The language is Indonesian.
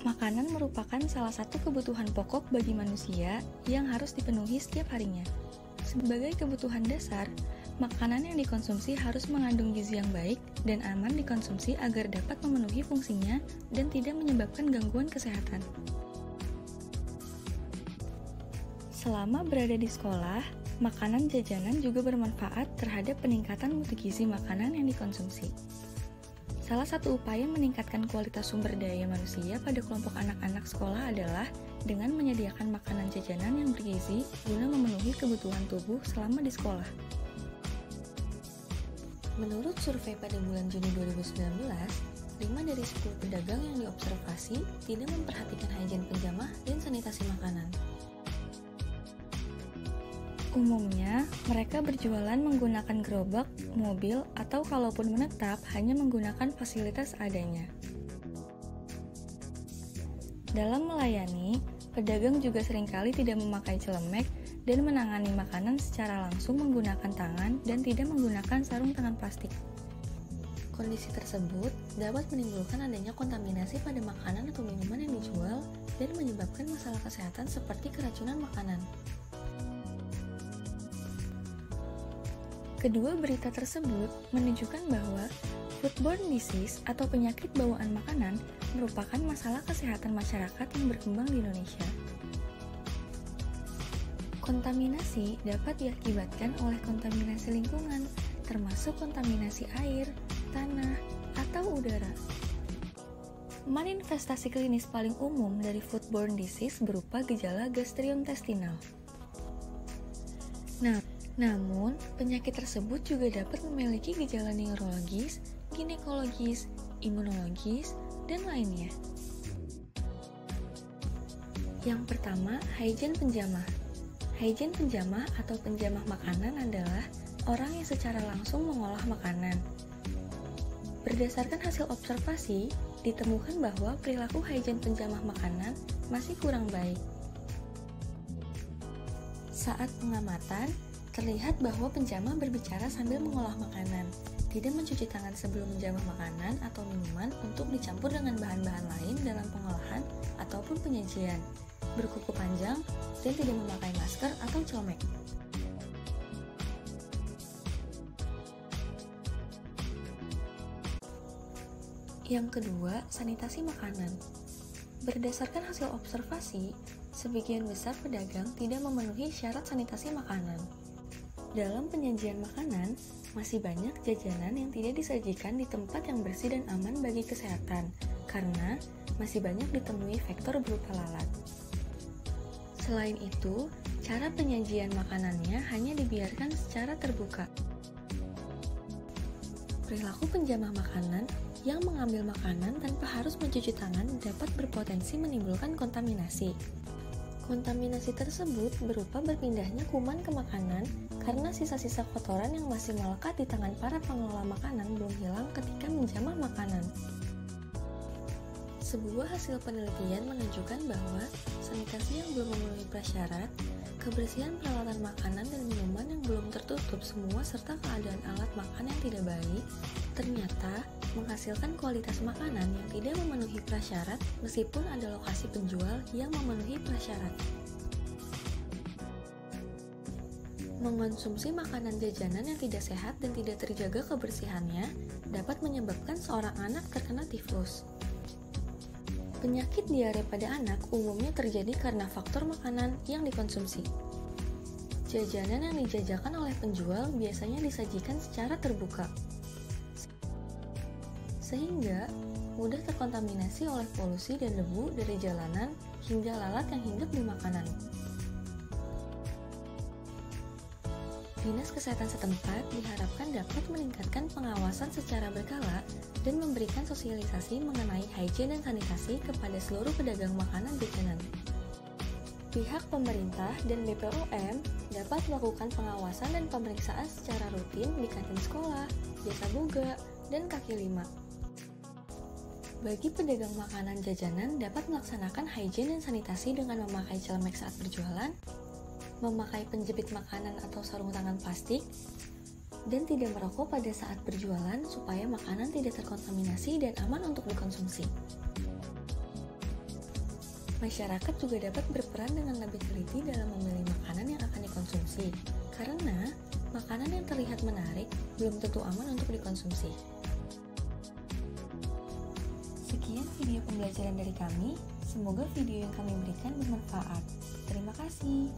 Makanan merupakan salah satu kebutuhan pokok bagi manusia yang harus dipenuhi setiap harinya. Sebagai kebutuhan dasar, makanan yang dikonsumsi harus mengandung gizi yang baik dan aman dikonsumsi agar dapat memenuhi fungsinya dan tidak menyebabkan gangguan kesehatan. Selama berada di sekolah, makanan jajanan juga bermanfaat terhadap peningkatan mutu gizi makanan yang dikonsumsi. Salah satu upaya meningkatkan kualitas sumber daya manusia pada kelompok anak-anak sekolah adalah dengan menyediakan makanan jajanan yang bergizi guna memenuhi kebutuhan tubuh selama di sekolah. Menurut survei pada bulan Juni 2019, 5 dari 10 pedagang yang diobservasi tidak memperhatikan higien penjamah dan sanitasi makanan. Umumnya, mereka berjualan menggunakan gerobak, mobil, atau kalaupun menetap hanya menggunakan fasilitas adanya. Dalam melayani, pedagang juga seringkali tidak memakai celemek dan menangani makanan secara langsung menggunakan tangan dan tidak menggunakan sarung tangan plastik. Kondisi tersebut dapat menimbulkan adanya kontaminasi pada makanan atau minuman yang dijual dan menyebabkan masalah kesehatan seperti keracunan makanan. Kedua berita tersebut menunjukkan bahwa foodborne disease atau penyakit bawaan makanan merupakan masalah kesehatan masyarakat yang berkembang di Indonesia. Kontaminasi dapat diakibatkan oleh kontaminasi lingkungan, termasuk kontaminasi air, tanah, atau udara. Manifestasi klinis paling umum dari foodborne disease berupa gejala gastrointestinal. Namun, penyakit tersebut juga dapat memiliki gejala neurologis, ginekologis, imunologis, dan lainnya. Yang pertama, higien penjamah. Higien penjamah atau penjamah makanan adalah orang yang secara langsung mengolah makanan. Berdasarkan hasil observasi, ditemukan bahwa perilaku higien penjamah makanan masih kurang baik. Saat pengamatan, terlihat bahwa penjamah berbicara sambil mengolah makanan, tidak mencuci tangan sebelum menjamah makanan atau minuman untuk dicampur dengan bahan-bahan lain dalam pengolahan ataupun penyajian, berkuku panjang, dan tidak memakai masker atau celemek. Yang kedua, sanitasi makanan. Berdasarkan hasil observasi, sebagian besar pedagang tidak memenuhi syarat sanitasi makanan. Dalam penyajian makanan, masih banyak jajanan yang tidak disajikan di tempat yang bersih dan aman bagi kesehatan, karena masih banyak ditemui faktor berupa lalat. Selain itu, cara penyajian makanannya hanya dibiarkan secara terbuka. Perilaku penjamah makanan yang mengambil makanan tanpa harus mencuci tangan dapat berpotensi menimbulkan kontaminasi. Kontaminasi tersebut berupa berpindahnya kuman ke makanan karena sisa-sisa kotoran yang masih melekat di tangan para pengelola makanan belum hilang ketika menjamah makanan. Sebuah hasil penelitian menunjukkan bahwa sanitasi yang belum memenuhi prasyarat, kebersihan peralatan makanan dan minuman yang belum tertutup semua serta keadaan alat makan yang tidak baik, ternyata menghasilkan kualitas makanan yang tidak memenuhi prasyarat meskipun ada lokasi penjual yang memenuhi prasyarat. Mengonsumsi makanan jajanan yang tidak sehat dan tidak terjaga kebersihannya dapat menyebabkan seorang anak terkena tifus. Penyakit diare pada anak umumnya terjadi karena faktor makanan yang dikonsumsi. Jajanan yang dijajakan oleh penjual biasanya disajikan secara terbuka, sehingga mudah terkontaminasi oleh polusi dan debu dari jalanan hingga lalat yang hinggap di makanan. Dinas Kesehatan setempat diharapkan dapat meningkatkan pengawasan secara berkala dan memberikan sosialisasi mengenai higien dan sanitasi kepada seluruh pedagang makanan jajanan. Pihak pemerintah dan BPOM dapat melakukan pengawasan dan pemeriksaan secara rutin di kantin sekolah, jasa boga, dan kaki lima. Bagi pedagang makanan jajanan dapat melaksanakan higien dan sanitasi dengan memakai celemek saat berjualan, memakai penjepit makanan atau sarung tangan plastik, dan tidak merokok pada saat berjualan supaya makanan tidak terkontaminasi dan aman untuk dikonsumsi. Masyarakat juga dapat berperan dengan lebih teliti dalam memilih makanan yang akan dikonsumsi, karena makanan yang terlihat menarik belum tentu aman untuk dikonsumsi. Sekian video pembelajaran dari kami, semoga video yang kami berikan bermanfaat. Terima kasih.